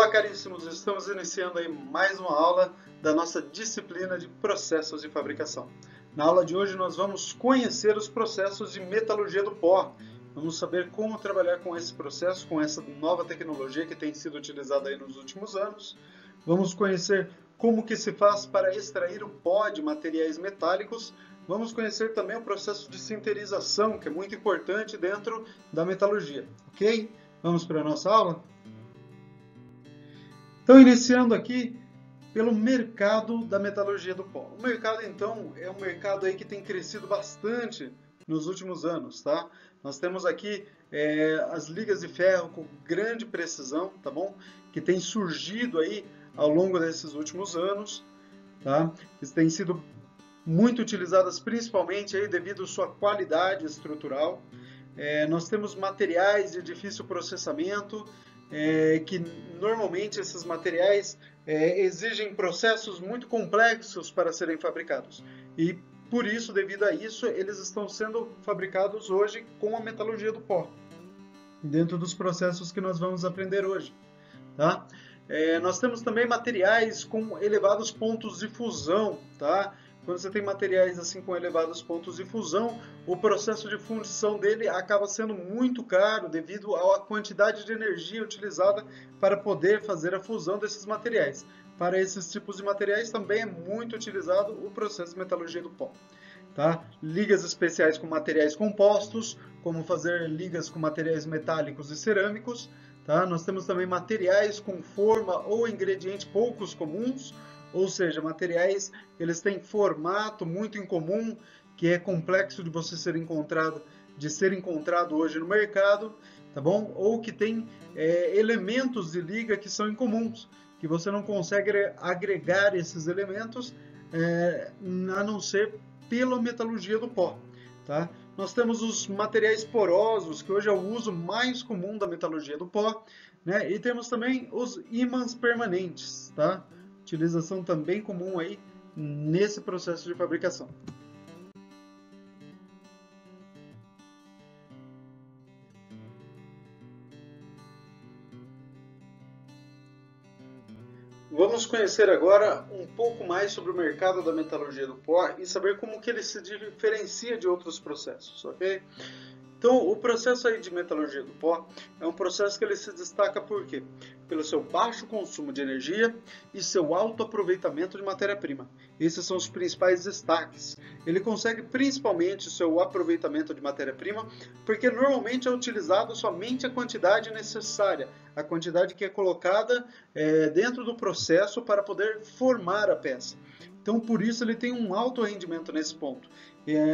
Olá, caríssimos! Estamos iniciando aí mais uma aula da nossa disciplina de processos de fabricação. Na aula de hoje nós vamos conhecer os processos de metalurgia do pó. Vamos saber como trabalhar com esse processo, com essa nova tecnologia que tem sido utilizada aí nos últimos anos. Vamos conhecer como que se faz para extrair o pó de materiais metálicos. Vamos conhecer também o processo de sinterização, que é muito importante dentro da metalurgia, ok? Vamos para a nossa aula? Então, iniciando aqui pelo mercado da metalurgia do pó. O mercado, então, é um mercado aí que tem crescido bastante nos últimos anos, tá? Nós temos aqui as ligas de ferro com grande precisão, tá bom? Que tem surgido aí ao longo desses últimos anos, tá? Que têm sido muito utilizadas principalmente aí devido à sua qualidade estrutural. Nós temos materiais de difícil processamento, que normalmente esses materiais exigem processos muito complexos para serem fabricados. E por isso, devido a isso, eles estão sendo fabricados hoje com a metalurgia do pó, dentro dos processos que nós vamos aprender hoje, tá? Nós temos também materiais com elevados pontos de fusão, tá? Quando você tem materiais assim com elevados pontos de fusão, o processo de fundição dele acaba sendo muito caro devido à quantidade de energia utilizada para poder fazer a fusão desses materiais. Para esses tipos de materiais também é muito utilizado o processo de metalurgia do pó. Tá? Ligas especiais com materiais compostos, como fazer ligas com materiais metálicos e cerâmicos. Tá? Nós temos também materiais com forma ou ingredientes poucos comuns, ou seja, materiais que eles têm formato muito incomum, que é complexo de você ser encontrado hoje no mercado, tá bom? Ou que tem elementos de liga que são incomuns, que você não consegue agregar esses elementos a não ser pela metalurgia do pó, tá? Nós temos os materiais porosos, que hoje é o uso mais comum da metalurgia do pó, né? E temos também os ímãs permanentes, tá? Utilização também comum aí nesse processo de fabricação. Vamos conhecer agora um pouco mais sobre o mercado da metalurgia do pó e saber como que ele se diferencia de outros processos, ok? Então, o processo aí de metalurgia do pó é um processo que ele se destaca por quê? Pelo seu baixo consumo de energia e seu alto aproveitamento de matéria-prima. Esses são os principais destaques. Ele consegue principalmente o seu aproveitamento de matéria-prima porque normalmente é utilizado somente a quantidade necessária, a quantidade que é colocada dentro do processo para poder formar a peça. Então, por isso, ele tem um alto rendimento nesse ponto.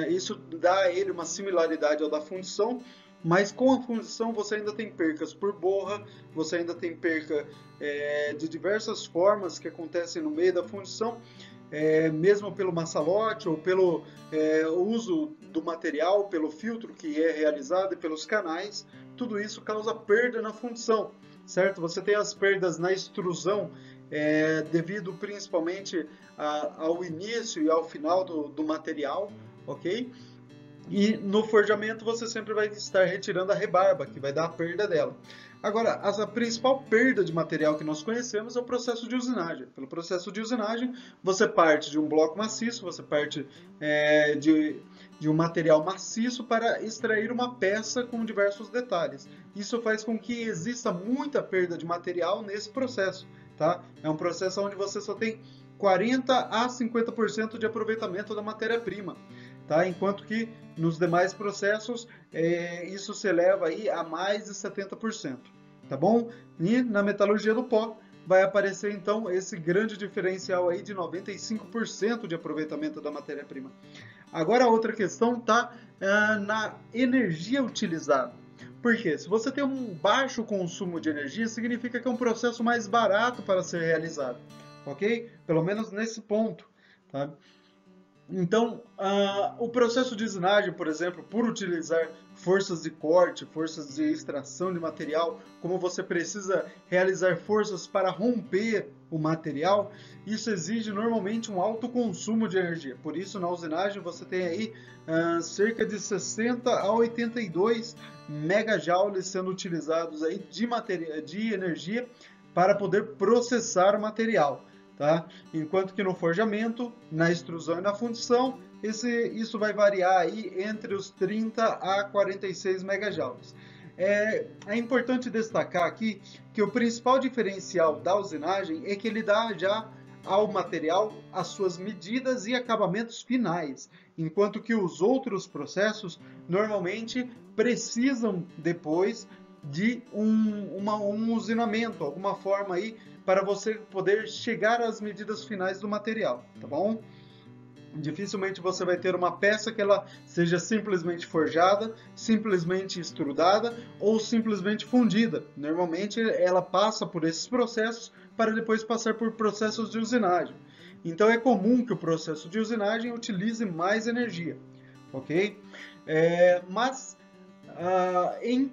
Isso dá a ele uma similaridade ao da fundição, mas com a fundição você ainda tem percas por borra, você ainda tem perca de diversas formas que acontecem no meio da fundição, mesmo pelo maçalote ou pelo uso do material, pelo filtro que é realizado e pelos canais, tudo isso causa perda na fundição, certo? Você tem as perdas na extrusão, devido principalmente ao início e ao final do material, ok? E no forjamento você sempre vai estar retirando a rebarba, que vai dar a perda dela. Agora, a principal perda de material que nós conhecemos é o processo de usinagem. Pelo processo de usinagem, você parte de um bloco maciço, você parte de um material maciço para extrair uma peça com diversos detalhes. Isso faz com que exista muita perda de material nesse processo. Tá? É um processo onde você só tem 40 a 50% de aproveitamento da matéria-prima, tá? Enquanto que nos demais processos isso se eleva aí a mais de 70%, tá bom? E na metalurgia do pó vai aparecer então esse grande diferencial aí de 95% de aproveitamento da matéria-prima. Agora a outra questão está na energia utilizada. Por quê? Se você tem um baixo consumo de energia, significa que é um processo mais barato para ser realizado, ok? Pelo menos nesse ponto, tá? Então, o processo de usinagem, por exemplo, por utilizar forças de corte, forças de extração de material, como você precisa realizar forças para romper o material, isso exige normalmente um alto consumo de energia. Por isso, na usinagem, você tem aí cerca de 60 a 82 megajoules sendo utilizados aí de energia para poder processar o material, tá? Enquanto que no forjamento, na extrusão e na fundição, isso vai variar aí entre os 30 a 46 megajoules. É importante destacar aqui que o principal diferencial da usinagem é que ele dá já ao material as suas medidas e acabamentos finais, enquanto que os outros processos normalmente precisam depois de um usinamento, alguma forma aí para você poder chegar às medidas finais do material, tá bom? Dificilmente você vai ter uma peça que ela seja simplesmente forjada, simplesmente extrudada ou simplesmente fundida. Normalmente ela passa por esses processos para depois passar por processos de usinagem. Então é comum que o processo de usinagem utilize mais energia, ok? Mas em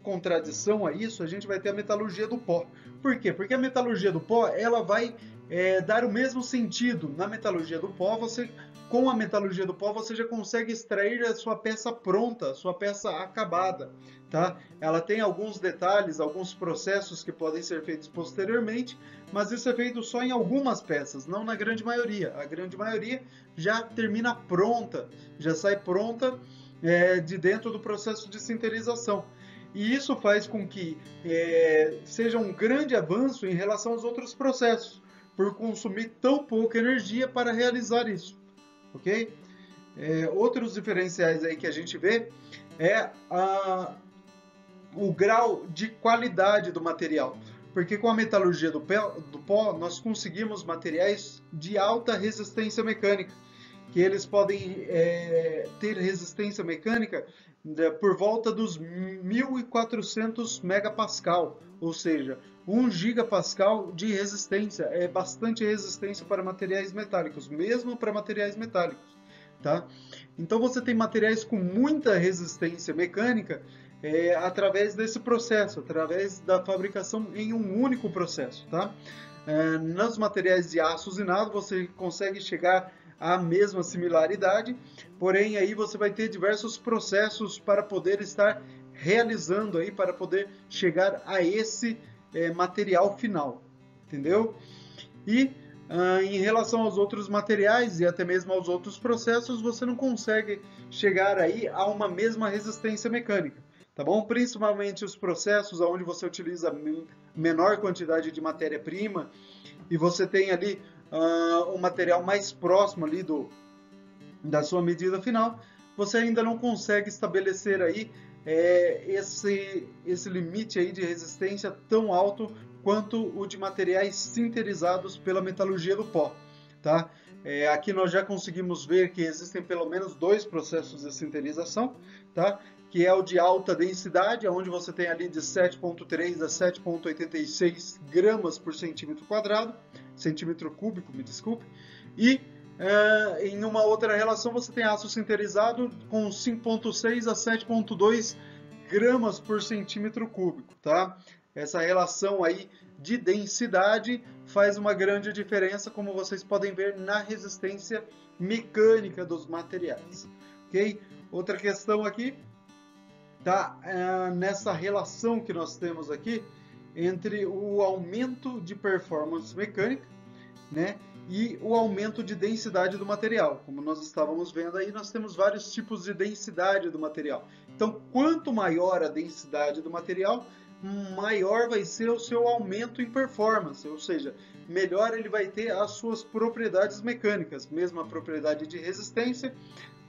contradição a isso, a gente vai ter a metalurgia do pó. Por quê? Porque a metalurgia do pó ela vai dar o mesmo sentido. Na metalurgia do pó, com a metalurgia do pó, você já consegue extrair a sua peça pronta, a sua peça acabada. Tá? Ela tem alguns detalhes, alguns processos que podem ser feitos posteriormente, mas isso é feito só em algumas peças, não na grande maioria. A grande maioria já termina pronta, já sai pronta de dentro do processo de sinterização. E isso faz com que seja um grande avanço em relação aos outros processos, por consumir tão pouca energia para realizar isso, ok? Outros diferenciais aí que a gente vê é o grau de qualidade do material, porque com a metalurgia do pó nós conseguimos materiais de alta resistência mecânica, que eles podem ter resistência mecânica por volta dos 1.400 megapascal, ou seja, 1 gigapascal de resistência. É bastante resistência para materiais metálicos, mesmo para materiais metálicos. Tá? Então você tem materiais com muita resistência mecânica através desse processo, através da fabricação em um único processo. Tá? Nos materiais de aço usinado você consegue chegar a mesma similaridade, porém aí você vai ter diversos processos para poder estar realizando aí, para poder chegar a esse material final, entendeu? E em relação aos outros materiais e até mesmo aos outros processos, você não consegue chegar aí a uma mesma resistência mecânica, tá bom? Principalmente os processos onde você utiliza menor quantidade de matéria-prima e você tem ali um material mais próximo ali da sua medida final, você ainda não consegue estabelecer aí esse limite aí de resistência tão alto quanto o de materiais sinterizados pela metalurgia do pó. Tá? Aqui nós já conseguimos ver que existem pelo menos 2 processos de sinterização, tá? Que é o de alta densidade, onde você tem ali de 7,3 a 7,86 gramas por centímetro cúbico, me desculpe, e em uma outra relação você tem aço sinterizado com 5,6 a 7,2 gramas por centímetro cúbico, tá? Essa relação aí de densidade faz uma grande diferença, como vocês podem ver na resistência mecânica dos materiais, ok? Outra questão aqui tá nessa relação que nós temos aqui entre o aumento de performance mecânica, né, e o aumento de densidade do material. Como nós estávamos vendo aí, nós temos vários tipos de densidade do material. Então, quanto maior a densidade do material, maior vai ser o seu aumento em performance, ou seja, melhor ele vai ter as suas propriedades mecânicas, mesmo a propriedade de resistência,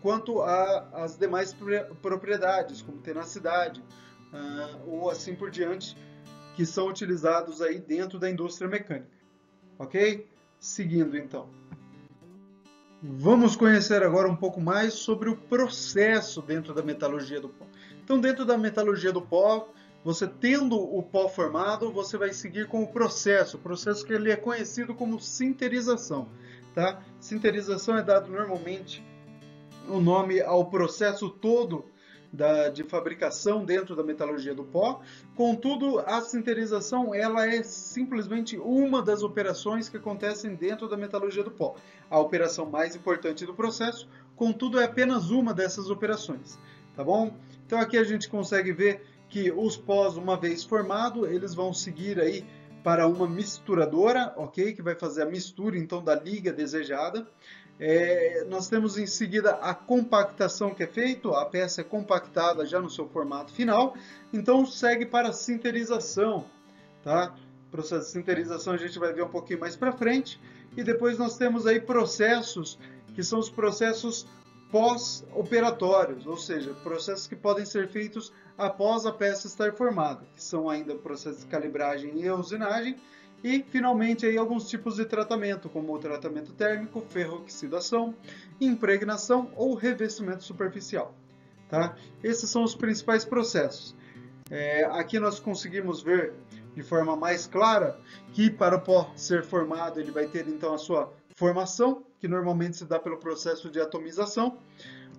quanto às demais propriedades, como tenacidade, ou assim por diante, que são utilizados aí dentro da indústria mecânica. Ok? Seguindo então. Vamos conhecer agora um pouco mais sobre o processo dentro da metalurgia do pó. Então, dentro da metalurgia do pó, você tendo o pó formado, você vai seguir com o processo que ele é conhecido como sinterização. Tá? Sinterização é dado normalmente o nome ao processo todo de fabricação dentro da metalurgia do pó. Contudo, a sinterização ela é simplesmente uma das operações que acontecem dentro da metalurgia do pó. A operação mais importante do processo, contudo, é apenas uma dessas operações. Tá bom? Então aqui a gente consegue ver que os pós, uma vez formados, eles vão seguir aí para uma misturadora, ok? Que vai fazer a mistura então da liga desejada. Nós temos em seguida a compactação que é feita, a peça é compactada já no seu formato final, então segue para a sinterização, tá? O processo de sinterização a gente vai ver um pouquinho mais para frente, e depois nós temos aí processos, que são os processos pós-operatórios, ou seja, processos que podem ser feitos após a peça estar formada, que são ainda processos de calibragem e usinagem, e finalmente aí alguns tipos de tratamento, como o tratamento térmico, ferrooxidação, impregnação ou revestimento superficial. Tá? Esses são os principais processos. Aqui nós conseguimos ver de forma mais clara que para o pó ser formado ele vai ter então a sua formação, que normalmente se dá pelo processo de atomização.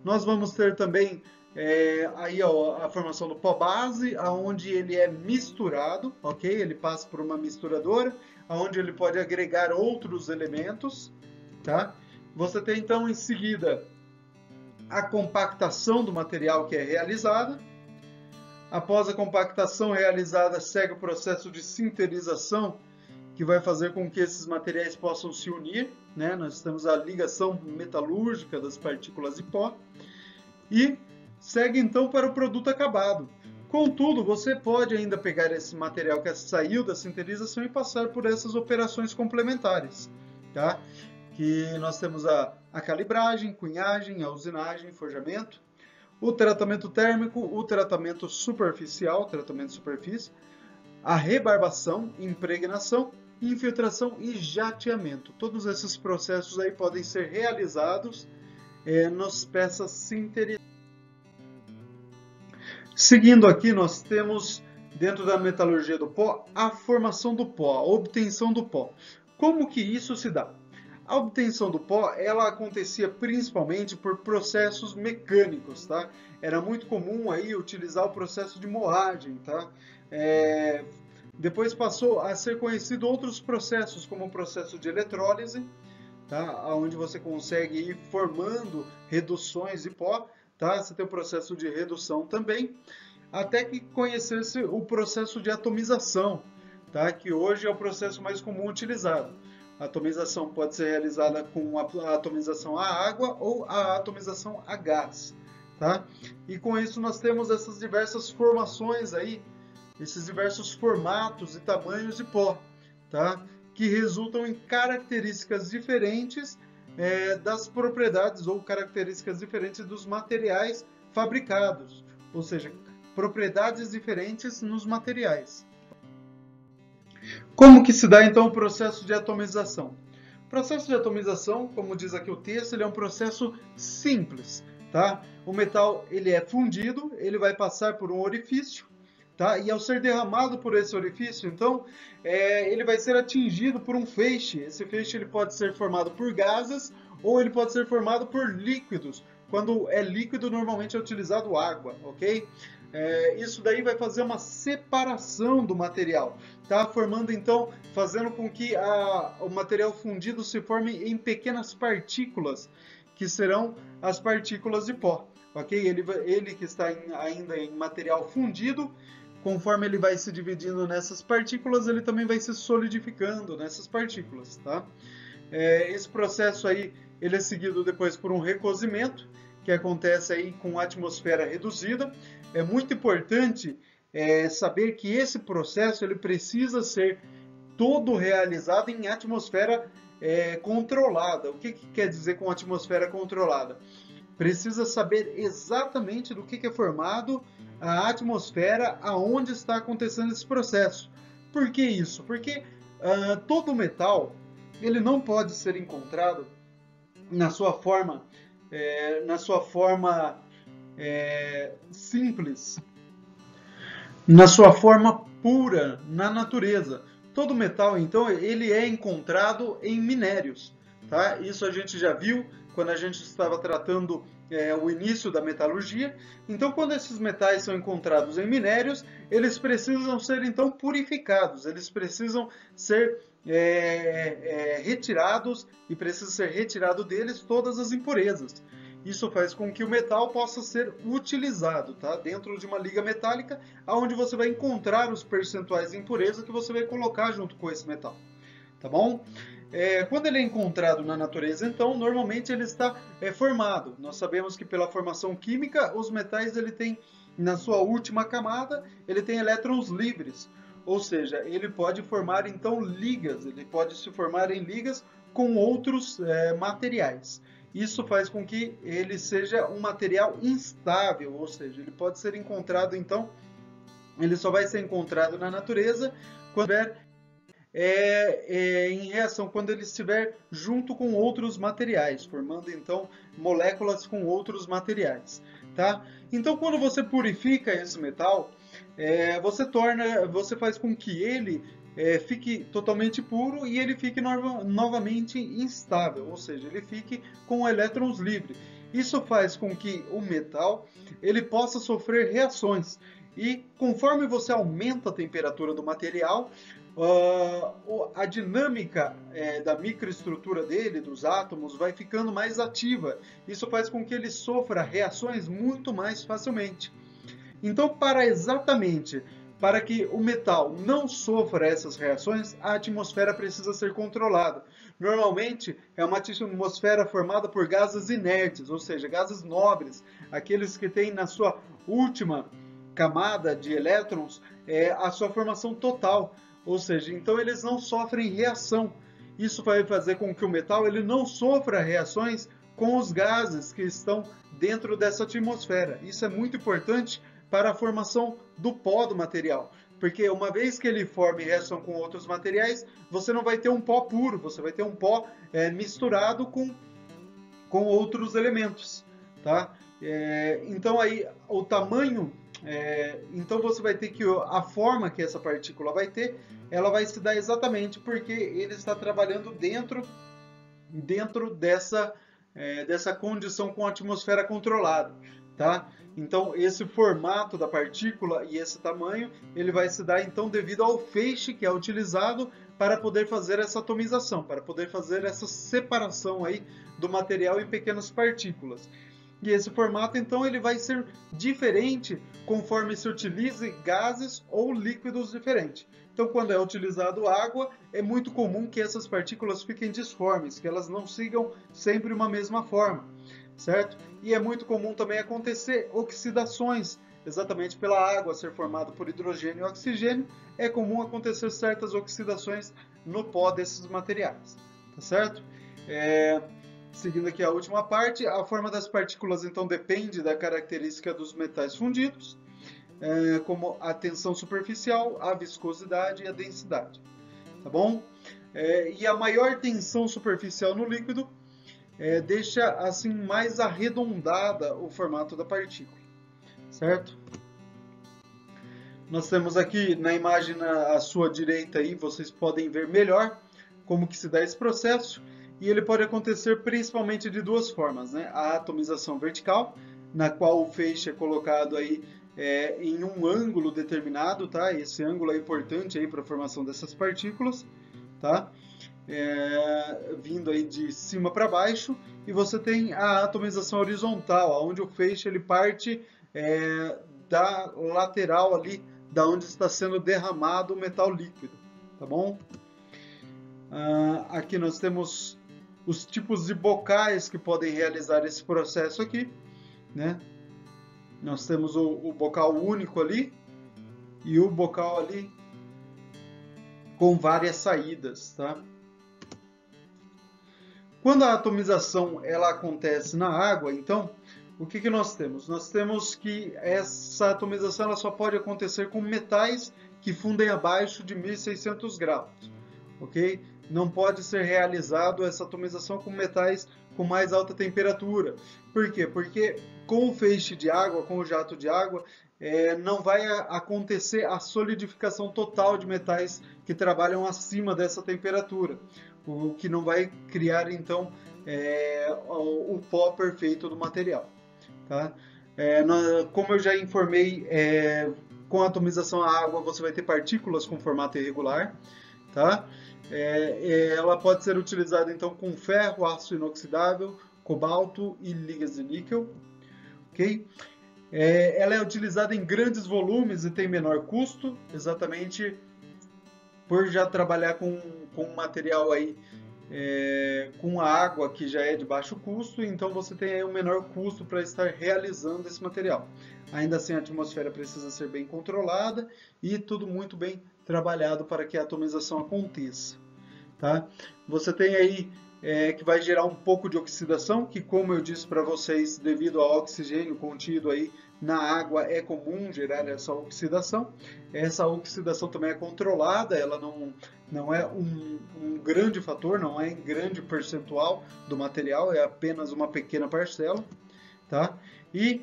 Nós vamos ter também aí a formação do pó base, aonde ele é misturado, ok? Ele passa por uma misturadora, aonde ele pode agregar outros elementos, tá? Você tem então em seguida a compactação do material que é realizada. Após a compactação realizada, segue o processo de sinterização, que vai fazer com que esses materiais possam se unir, né? Nós temos a ligação metalúrgica das partículas de pó. E segue então para o produto acabado. Contudo, você pode ainda pegar esse material que saiu da sinterização e passar por essas operações complementares, tá? Que nós temos a calibragem, cunhagem, a usinagem, forjamento, o tratamento térmico, o tratamento superficial, tratamento de superfície, a rebarbação, impregnação, infiltração e jateamento. Todos esses processos aí podem ser realizados nas peças sinterizadas. Seguindo aqui, nós temos, dentro da metalurgia do pó, a formação do pó, a obtenção do pó. Como que isso se dá? A obtenção do pó, ela acontecia principalmente por processos mecânicos, tá? Era muito comum aí utilizar o processo de moagem, tá? Depois passou a ser conhecido outros processos, como o processo de eletrólise, tá? Onde você consegue ir formando reduções de pó, tá? Você tem o processo de redução também, até que conhecesse o processo de atomização, tá? Que hoje é o processo mais comum utilizado. A atomização pode ser realizada com a atomização a água ou a atomização a gás, tá? E com isso nós temos essas diversas formações aí, esses diversos formatos e tamanhos de pó, tá? Que resultam em características diferentes das propriedades ou características diferentes dos materiais fabricados, ou seja, propriedades diferentes nos materiais. Como que se dá então o processo de atomização? O processo de atomização, como diz aqui o texto, ele é um processo simples, tá? O metal ele é fundido, ele vai passar por um orifício, tá? E ao ser derramado por esse orifício, então, ele vai ser atingido por um feixe. Esse feixe ele pode ser formado por gases ou ele pode ser formado por líquidos. Quando é líquido, normalmente é utilizado água, ok? Isso daí vai fazer uma separação do material, tá? Formando então, fazendo com que o material fundido se forme em pequenas partículas, que serão as partículas de pó, ok? Ele que está ainda em material fundido, conforme ele vai se dividindo nessas partículas, ele também vai se solidificando nessas partículas, tá? Esse processo aí, ele é seguido depois por um recozimento, que acontece aí com atmosfera reduzida. É muito importante saber que esse processo ele precisa ser todo realizado em atmosfera controlada. O que quer dizer com atmosfera controlada? Precisa saber exatamente do que é formado a atmosfera aonde está acontecendo esse processo. Por que isso? Porque todo metal ele não pode ser encontrado na sua forma simples, na sua forma pura, na natureza. Todo metal, então, ele é encontrado em minérios, tá? Isso a gente já viu quando a gente estava tratando o início da metalurgia. Então, quando esses metais são encontrados em minérios, eles precisam ser, então, purificados, eles precisam ser retirados e precisa ser retirado deles todas as impurezas. Isso faz com que o metal possa ser utilizado, tá? Dentro de uma liga metálica, onde você vai encontrar os percentuais de impureza que você vai colocar junto com esse metal, tá bom? Quando ele é encontrado na natureza, então, normalmente ele está formado. Nós sabemos que pela formação química, os metais ele tem, na sua última camada, ele tem elétrons livres. Ou seja, ele pode formar então ligas, ele pode se formar em ligas com outros materiais. Isso faz com que ele seja um material instável, ou seja, ele pode ser encontrado então, ele só vai ser encontrado na natureza quando em reação, quando ele estiver junto com outros materiais, formando então moléculas com outros materiais, tá? Então, quando você purifica esse metal, você faz com que ele fique totalmente puro e ele fique novamente instável, ou seja, ele fique com elétrons livres. Isso faz com que o metal ele possa sofrer reações e conforme você aumenta a temperatura do material, a dinâmica da microestrutura dele, dos átomos, vai ficando mais ativa. Isso faz com que ele sofra reações muito mais facilmente. Então, para que o metal não sofra essas reações, a atmosfera precisa ser controlada. Normalmente, é uma atmosfera formada por gases inertes, ou seja, gases nobres, aqueles que têm na sua última camada de elétrons a sua formação total. Ou seja, então eles não sofrem reação. Isso vai fazer com que o metal ele não sofra reações com os gases que estão dentro dessa atmosfera. Isso é muito importante para a formação do pó do material. Porque uma vez que ele forme reação com outros materiais, você não vai ter um pó puro, você vai ter um pó misturado com outros elementos. Tá? Então aí o tamanho... então você vai ter que a forma que essa partícula vai ter, ela vai se dar exatamente porque ele está trabalhando dentro dessa condição com a atmosfera controlada, tá? Então esse formato da partícula e esse tamanho, ele vai se dar então devido ao feixe que é utilizado para poder fazer essa atomização, para poder fazer essa separação aí do material em pequenas partículas. E esse formato, então, ele vai ser diferente conforme se utilize gases ou líquidos diferentes. Então, quando é utilizado água, é muito comum que essas partículas fiquem disformes, que elas não sigam sempre uma mesma forma, certo? E é muito comum também acontecer oxidações, exatamente pela água ser formada por hidrogênio e oxigênio, é comum acontecer certas oxidações no pó desses materiais, tá certo? Seguindo aqui a última parte, a forma das partículas então depende da característica dos metais fundidos, como a tensão superficial, a viscosidade e a densidade, tá bom? E a maior tensão superficial no líquido deixa assim mais arredondada o formato da partícula, certo? Nós temos aqui na imagem à sua direita aí, vocês podem ver melhor como que se dá esse processo. E ele pode acontecer principalmente de duas formas, né? A atomização vertical, na qual o feixe é colocado aí em um ângulo determinado, tá? Esse ângulo é importante aí para a formação dessas partículas, tá? Vindo aí de cima para baixo, e você tem a atomização horizontal, onde o feixe ele parte da lateral ali, da onde está sendo derramado o metal líquido, tá bom? Aqui nós temos os tipos de bocais que podem realizar esse processo aqui, né? Nós temos o bocal único ali e o bocal ali com várias saídas, tá? Quando a atomização ela acontece na água, então, o que nós temos? Nós temos que essa atomização ela só pode acontecer com metais que fundem abaixo de 1600 graus, ok? Não pode ser realizado essa atomização com metais com mais alta temperatura. Por quê? Porque com o feixe de água, com o jato de água, não vai acontecer a solidificação total de metais que trabalham acima dessa temperatura, o que não vai criar então o pó perfeito do material. Tá? Como eu já informei, com a atomização à água você vai ter partículas com formato irregular, tá? Ela pode ser utilizada então com ferro, aço inoxidável, cobalto e ligas de níquel. Okay? Ela é utilizada em grandes volumes e tem menor custo, exatamente por já trabalhar com um material aí com a água que já é de baixo custo, então você tem aí um menor custo para estar realizando esse material. Ainda assim, a atmosfera precisa ser bem controlada e tudo muito bem trabalhado para que a atomização aconteça. Tá? Você tem aí que vai gerar um pouco de oxidação, que como eu disse para vocês, devido ao oxigênio contido aí na água, é comum gerar essa oxidação. Essa oxidação também é controlada, ela não é um grande fator, não é em grande percentual do material, é apenas uma pequena parcela. Tá? E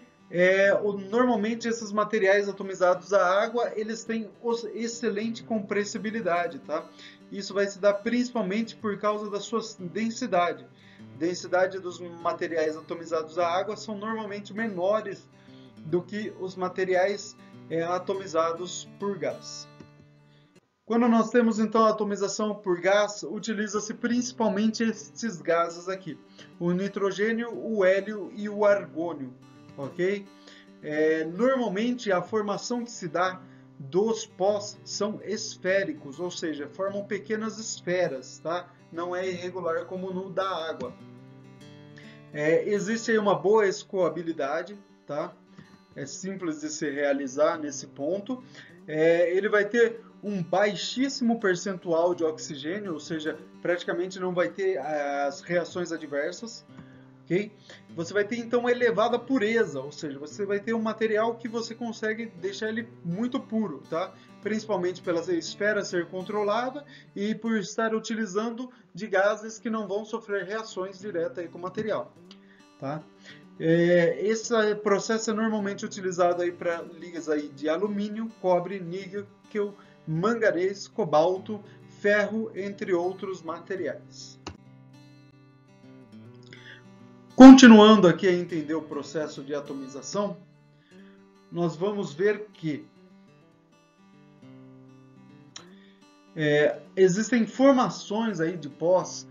normalmente esses materiais atomizados à água, eles têm excelente compressibilidade, tá? Isso vai se dar principalmente por causa da sua densidade. A densidade dos materiais atomizados à água são normalmente menores do que os materiais atomizados por gás. Quando nós temos então a atomização por gás, utiliza-se principalmente esses gases aqui: o nitrogênio, o hélio e o argônio. Ok? Normalmente a formação que se dá dos pós são esféricos, ou seja, formam pequenas esferas, tá? Não é irregular como no da água. Existe aí uma boa escoabilidade, tá? É simples de se realizar nesse ponto. Ele vai ter um baixíssimo percentual de oxigênio, ou seja, praticamente não vai ter as reações adversas. Okay? Você vai ter então uma elevada pureza, ou seja, você vai ter um material que você consegue deixar ele muito puro, tá? Principalmente pela esfera ser controlada e por estar utilizando de gases que não vão sofrer reações diretas aí com o material. Tá? Esse processo é normalmente utilizado aí para ligas aí de alumínio, cobre, níquel, manganês, cobalto, ferro, entre outros materiais. Continuando aqui a entender o processo de atomização, nós vamos ver que existem formações aí de pós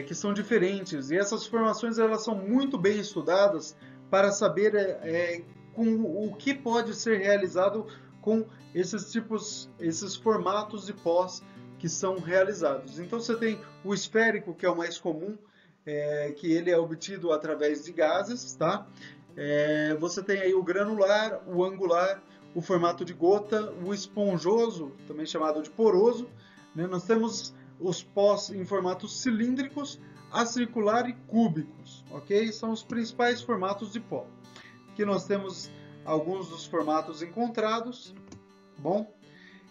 que são diferentes, e essas formações elas são muito bem estudadas para saber com o que pode ser realizado com esses formatos de pós que são realizados. Então você tem o esférico, que é o mais comum, que ele é obtido através de gases, tá? Você tem aí o granular, o angular, o formato de gota, o esponjoso, também chamado de poroso, né? Nós temos os pós em formatos cilíndricos, acircular e cúbicos, ok? São os principais formatos de pó. Aqui nós temos alguns dos formatos encontrados, bom?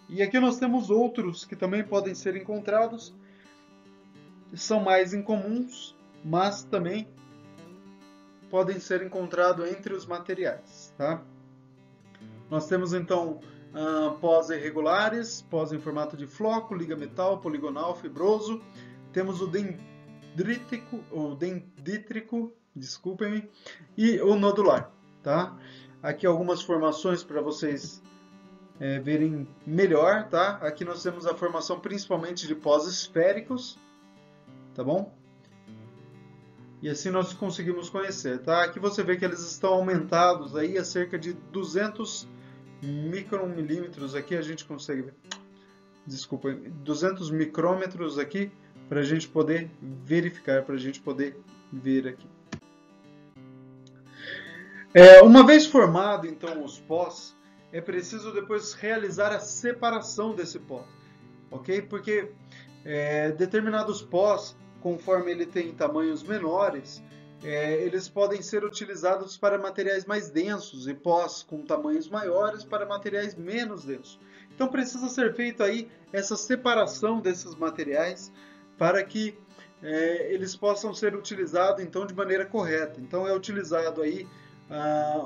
E aqui nós temos outros que também podem ser encontrados, são mais incomuns, mas também podem ser encontrados entre os materiais, tá? Nós temos então pós irregulares, pós em formato de floco, liga metal, poligonal, fibroso. Temos o dendrítico, desculpem-me, e o nodular, tá? Aqui algumas formações para vocês verem melhor, tá? Aqui nós temos a formação principalmente de pós esféricos, tá bom? E assim nós conseguimos conhecer, tá? Aqui você vê que eles estão aumentados aí a cerca de 200 micromilímetros. Aqui a gente consegue ver, desculpa, 200 micrômetros aqui para a gente poder verificar, para a gente poder ver aqui. Uma vez formado então os pós, é preciso depois realizar a separação desse pó, ok? Porque determinados pós, conforme ele tem tamanhos menores, eles podem ser utilizados para materiais mais densos e pós com tamanhos maiores para materiais menos densos. Então precisa ser feita aí essa separação desses materiais para que eles possam ser utilizados então de maneira correta. Então é utilizado aí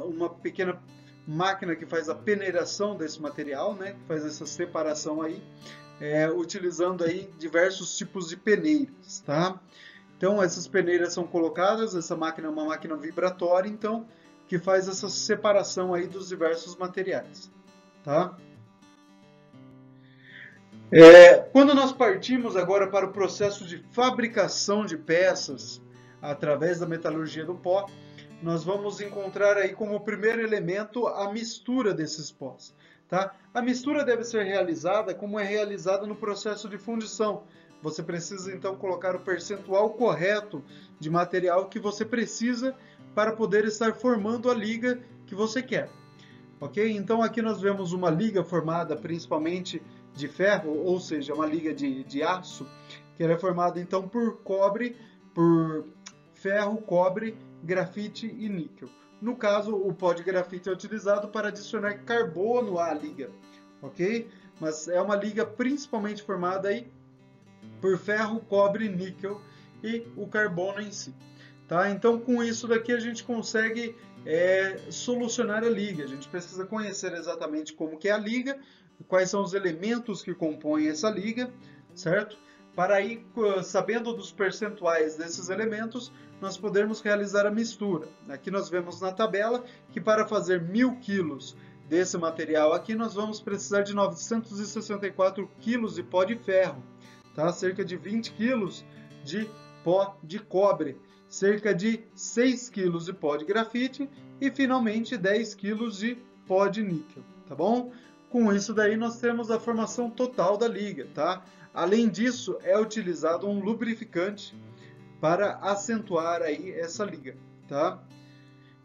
uma pequena máquina que faz a peneiração desse material, né? Que faz essa separação aí, utilizando aí diversos tipos de peneiras, tá? Então essas peneiras são colocadas, essa máquina é uma máquina vibratória, então, que faz essa separação aí dos diversos materiais, tá? Quando nós partimos agora para o processo de fabricação de peças, através da metalurgia do pó, nós vamos encontrar aí como primeiro elemento a mistura desses pós. Tá? A mistura deve ser realizada como é realizada no processo de fundição. Você precisa então colocar o percentual correto de material que você precisa para poder estar formando a liga que você quer. Ok? Então aqui nós vemos uma liga formada principalmente de ferro, ou seja, uma liga de aço, que ela é formada então por cobre, por ferro, cobre, grafite e níquel. No caso, o pó de grafite é utilizado para adicionar carbono à liga, ok? Mas é uma liga principalmente formada aí por ferro, cobre, níquel e o carbono em si. Tá? Então, com isso daqui a gente consegue solucionar a liga. A gente precisa conhecer exatamente como que é a liga, quais são os elementos que compõem essa liga, certo? Para aí, sabendo dos percentuais desses elementos, nós podermos realizar a mistura. Aqui nós vemos na tabela que para fazer 1000 quilos desse material aqui, nós vamos precisar de 964 quilos de pó de ferro, tá? Cerca de 20 quilos de pó de cobre, cerca de 6 quilos de pó de grafite e finalmente 10 quilos de pó de níquel, tá bom? Com isso daí nós temos a formação total da liga, tá? Além disso, é utilizado um lubrificante para acentuar aí essa liga, tá?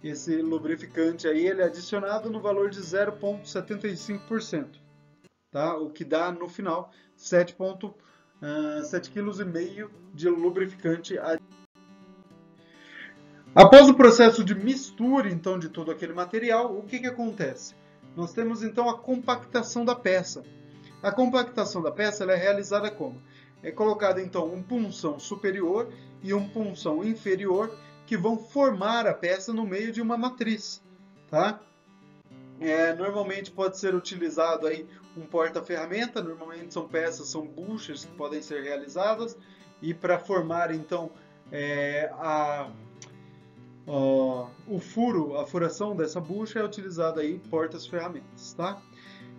Esse lubrificante aí ele é adicionado no valor de 0,75%, tá? O que dá no final 7,5 kg de lubrificante. Após o processo de mistura então de todo aquele material, o que acontece? Nós temos então a compactação da peça. A compactação da peça ela é realizada como? É colocado então um punção superior e um punção inferior que vão formar a peça no meio de uma matriz, tá? Normalmente pode ser utilizado aí um porta-ferramenta, normalmente são peças, são buchas que podem ser realizadas e para formar então o furo, a furação dessa bucha é utilizada aí portas-ferramentas, tá?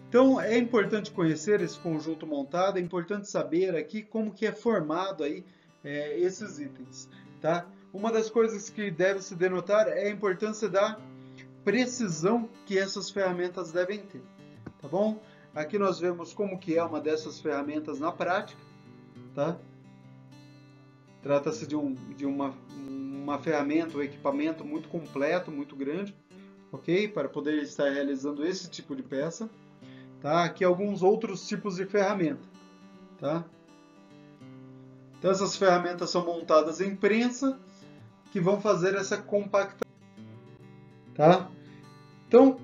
Então é importante conhecer esse conjunto montado, é importante saber aqui como que é formado aí esses itens, tá? Uma das coisas que deve se denotar é a importância da precisão que essas ferramentas devem ter, tá bom? Aqui nós vemos como que é uma dessas ferramentas na prática, tá? Trata-se de uma ferramenta, um equipamento muito completo, muito grande, ok? Para poder estar realizando esse tipo de peça. Tá? Aqui alguns outros tipos de ferramenta. Tá? Então essas ferramentas são montadas em prensa que vão fazer essa compactação. Tá? Então,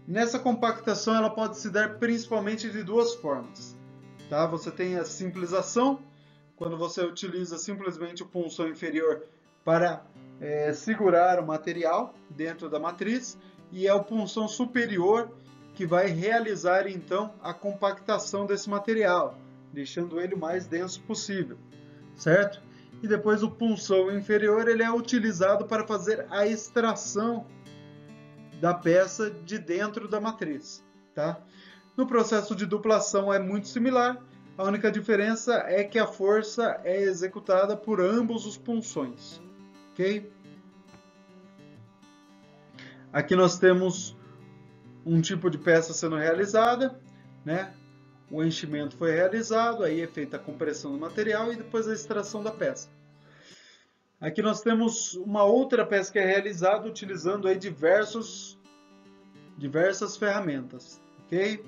nessa compactação ela pode se dar principalmente de duas formas. Tá? Você tem a simplização, quando você utiliza simplesmente o punção inferior para segurar o material dentro da matriz, e é o punção superior que vai realizar então a compactação desse material, deixando ele o mais denso possível, certo? E depois o punção inferior ele é utilizado para fazer a extração da peça de dentro da matriz, tá? No processo de duplação é muito similar, a única diferença é que a força é executada por ambos os punções, ok? Aqui nós temos um tipo de peça sendo realizada, né? O enchimento foi realizado, aí é feita a compressão do material e depois a extração da peça. Aqui nós temos uma outra peça que é realizada utilizando aí diversas ferramentas, ok?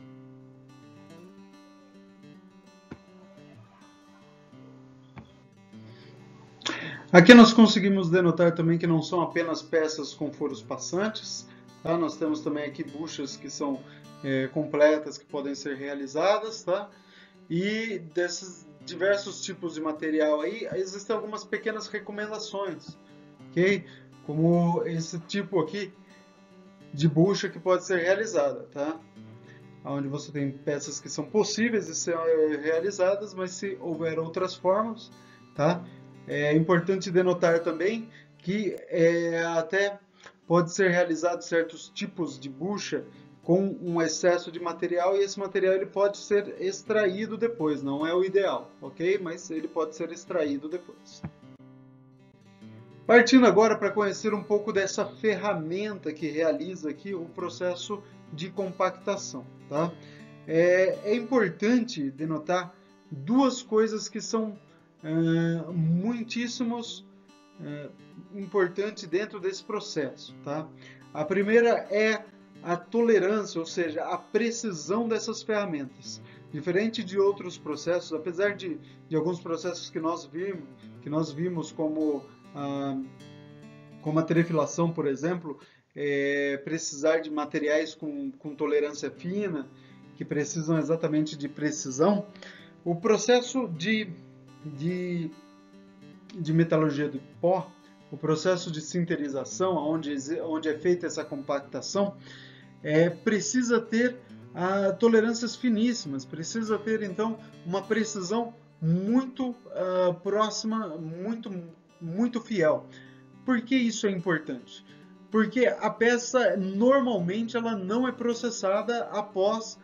Aqui nós conseguimos denotar também que não são apenas peças com furos passantes, tá? Nós temos também aqui buchas que são completas que podem ser realizadas, tá? E desses diversos tipos de material aí, existem algumas pequenas recomendações, ok? Como esse tipo aqui de bucha que pode ser realizada, tá? Onde você tem peças que são possíveis de ser realizadas, mas se houver outras formas, tá? É importante denotar também que até pode ser realizado certos tipos de bucha com um excesso de material e esse material ele pode ser extraído depois, não é o ideal, ok? Mas ele pode ser extraído depois. Partindo agora para conhecer um pouco dessa ferramenta que realiza aqui o processo de compactação, tá? É importante denotar duas coisas que são muitíssimos importantes dentro desse processo, tá? A primeira é a tolerância, ou seja, a precisão dessas ferramentas. Diferente de outros processos, apesar de alguns processos que nós vimos como a trefilação, por exemplo, precisar de materiais com tolerância fina, que precisam exatamente de precisão, o processo de metalurgia do pó, o processo de sinterização, onde é feita essa compactação, precisa ter tolerâncias finíssimas, precisa ter então uma precisão muito próxima, muito fiel. Por que isso é importante? Porque a peça normalmente ela não é processada após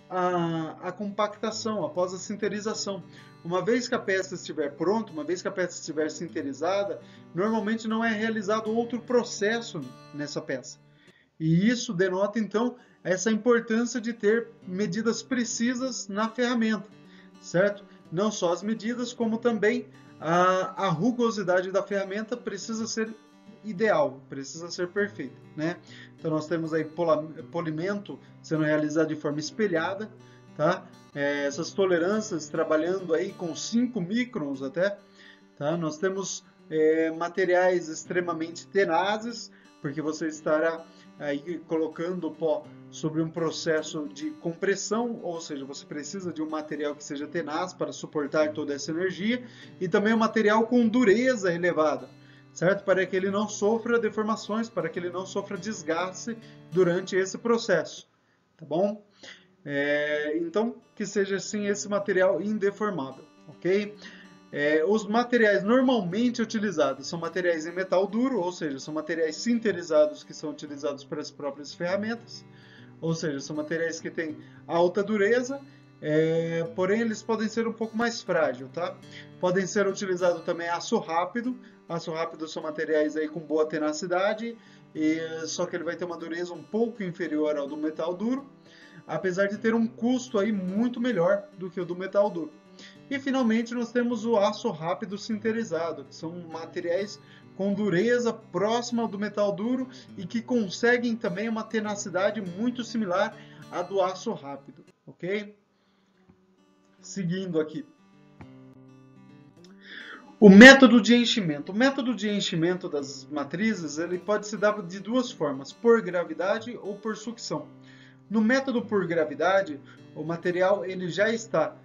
a compactação, após a sinterização. Uma vez que a peça estiver pronta, uma vez que a peça estiver sinterizada, normalmente não é realizado outro processo nessa peça. E isso denota então essa importância de ter medidas precisas na ferramenta, certo? Não só as medidas, como também a rugosidade da ferramenta precisa ser ideal, precisa ser perfeita, né? Então nós temos aí polimento sendo realizado de forma espelhada, tá? Essas tolerâncias trabalhando aí com 5 microns até, tá? Nós temos materiais extremamente tenazes, porque você estará aí colocando o pó sobre um processo de compressão, ou seja, você precisa de um material que seja tenaz para suportar toda essa energia, e também um material com dureza elevada, certo? Para que ele não sofra deformações, para que ele não sofra desgaste durante esse processo, tá bom? Então, que seja assim esse material indeformável, ok? Os materiais normalmente utilizados são materiais em metal duro, ou seja, são materiais sinterizados que são utilizados para as próprias ferramentas, ou seja, são materiais que têm alta dureza, porém eles podem ser um pouco mais frágeis, tá? Podem ser utilizados também aço rápido são materiais aí com boa tenacidade, só que ele vai ter uma dureza um pouco inferior ao do metal duro, apesar de ter um custo aí muito melhor do que o do metal duro. E finalmente nós temos o aço rápido sinterizado, que são materiais com dureza próxima ao do metal duro e que conseguem também uma tenacidade muito similar à do aço rápido, ok? Seguindo aqui. O método de enchimento. O método de enchimento das matrizes ele pode se dar de duas formas, por gravidade ou por sucção. No método por gravidade, o material ele já está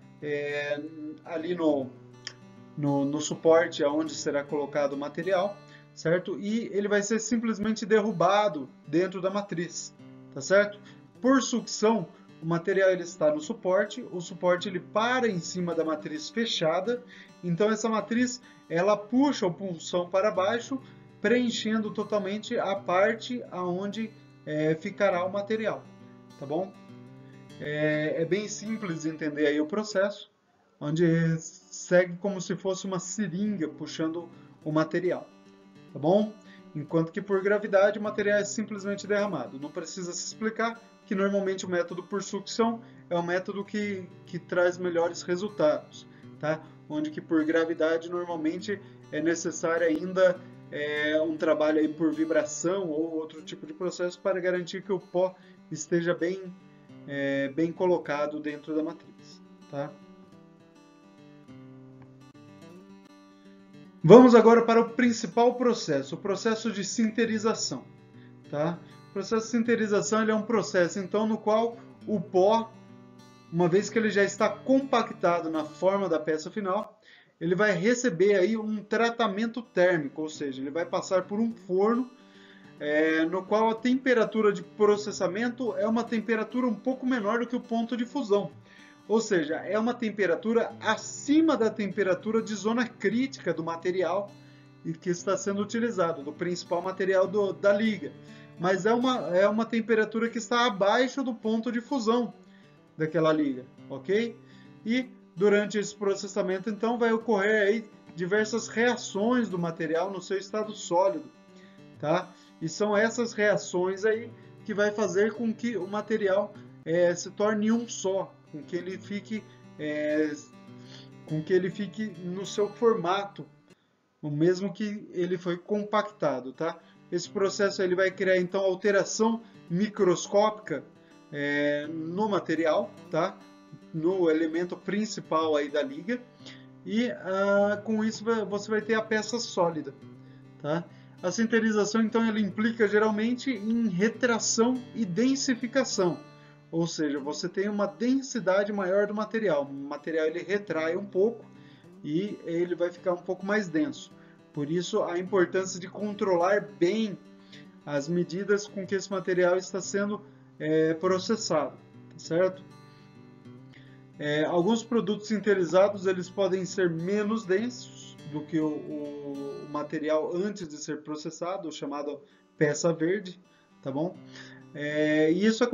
ali no suporte aonde será colocado o material, certo? E ele vai ser simplesmente derrubado dentro da matriz, tá certo? Por sucção, o material ele está no suporte, o suporte ele para em cima da matriz fechada, então essa matriz ela puxa o punção para baixo, preenchendo totalmente a parte aonde ficará o material, tá bom? É bem simples de entender aí o processo, onde segue como se fosse uma seringa puxando o material, tá bom? Enquanto que por gravidade o material é simplesmente derramado. Não precisa se explicar que normalmente o método por sucção é o método que traz melhores resultados, tá? Onde que por gravidade normalmente é necessário ainda um trabalho aí por vibração ou outro tipo de processo para garantir que o pó esteja bem colocado dentro da matriz, tá? Vamos agora para o principal processo, o processo de sinterização, tá? O processo de sinterização ele é um processo então no qual o pó, uma vez que ele já está compactado na forma da peça final, ele vai receber aí um tratamento térmico, ou seja, ele vai passar por um forno no qual a temperatura de processamento é uma temperatura um pouco menor do que o ponto de fusão. Ou seja, é uma temperatura acima da temperatura de zona crítica do material que está sendo utilizado, do principal material da liga. Mas é uma temperatura que está abaixo do ponto de fusão daquela liga, ok? E durante esse processamento, então, vai ocorrer aí diversas reações do material no seu estado sólido, tá? E são essas reações aí que vai fazer com que o material se torne um só, com que ele fique no seu formato, o mesmo que ele foi compactado, tá? Esse processo ele vai criar então alteração microscópica no material, tá? No elemento principal aí da liga, e com isso você vai ter a peça sólida, tá? A sinterização então ela implica geralmente em retração e densificação, ou seja, você tem uma densidade maior do material. O material ele retrai um pouco e ele vai ficar um pouco mais denso. Por isso a importância de controlar bem as medidas com que esse material está sendo processado, tá certo? Alguns produtos sinterizados eles podem ser menos densos do que o material antes de ser processado, chamado peça verde, tá bom? E isso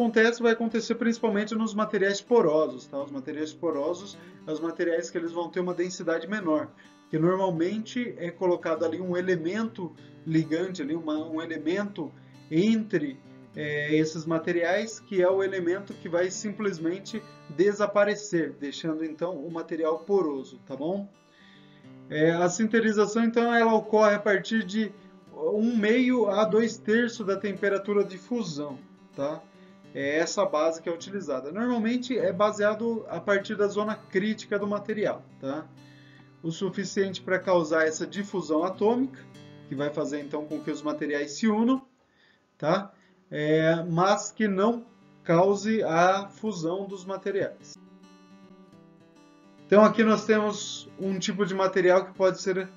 vai acontecer principalmente nos materiais porosos, tá? Os materiais porosos são os materiais que eles vão ter uma densidade menor, que normalmente é colocado ali um elemento ligante, ali um elemento entre esses materiais, que é o elemento que vai simplesmente desaparecer, deixando então o material poroso, tá bom? A sinterização então ela ocorre a partir de 1/2 a 2/3 da temperatura de fusão, tá? É essa base que é utilizada. Normalmente é baseado a partir da zona crítica do material, tá? O suficiente para causar essa difusão atômica, que vai fazer então com que os materiais se unam, tá? Mas que não cause a fusão dos materiais. Então aqui nós temos um tipo de material que pode ser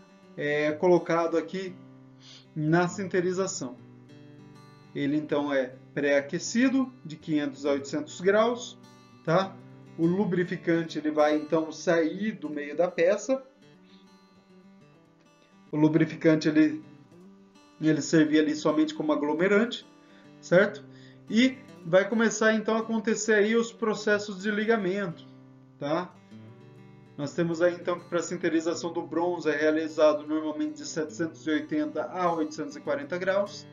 colocado aqui na sinterização. Ele então é pré-aquecido de 500 a 800 graus, tá? O lubrificante ele vai então sair do meio da peça. O lubrificante ele servia ali somente como aglomerante, certo? E vai começar então a acontecer aí os processos de ligamento, tá? Nós temos aí então que para a sinterização do bronze é realizado normalmente de 780 a 840 graus.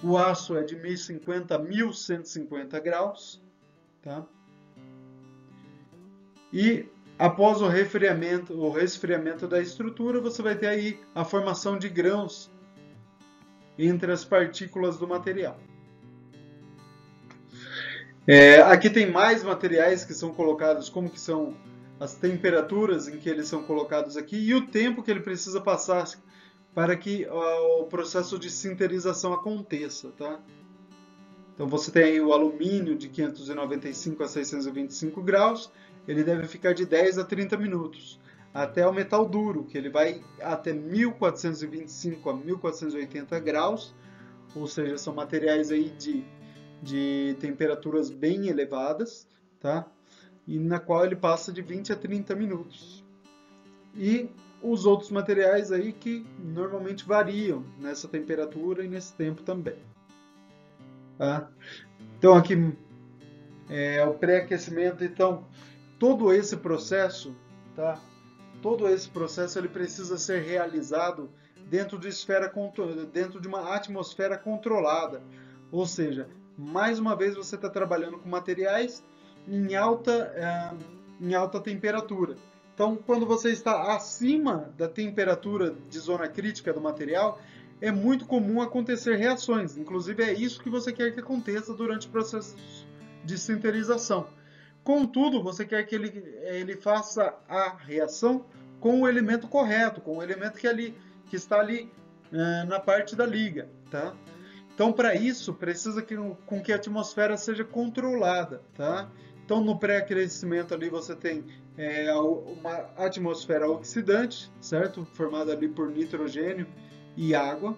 O aço é de 1050 a 1150 graus, tá? E após o resfriamento da estrutura, você vai ter aí a formação de grãos entre as partículas do material. Aqui tem mais materiais que são colocados, como que são as temperaturas em que eles são colocados aqui e o tempo que ele precisa passar para que o processo de sinterização aconteça, tá? Então você tem aí o alumínio de 595 a 625 graus, ele deve ficar de 10 a 30 minutos. Até o metal duro, que ele vai até 1425 a 1480 graus, ou seja, são materiais aí de temperaturas bem elevadas, tá? E na qual ele passa de 20 a 30 minutos. E os outros materiais aí que normalmente variam nessa temperatura e nesse tempo também. Tá? Então aqui o pré-aquecimento, então todo esse processo, tá? Todo esse processo ele precisa ser realizado dentro de uma atmosfera controlada, ou seja, mais uma vez você está trabalhando com materiais em alta temperatura. Então, quando você está acima da temperatura de zona crítica do material, é muito comum acontecer reações. Inclusive, é isso que você quer que aconteça durante o processo de sinterização. Contudo, você quer que ele faça a reação com o elemento correto, com o elemento que está ali na parte da liga, tá? Então, para isso, precisa que a atmosfera seja controlada, tá? Então, no pré-aquecimento ali você tem uma atmosfera oxidante, certo? Formada ali por nitrogênio e água,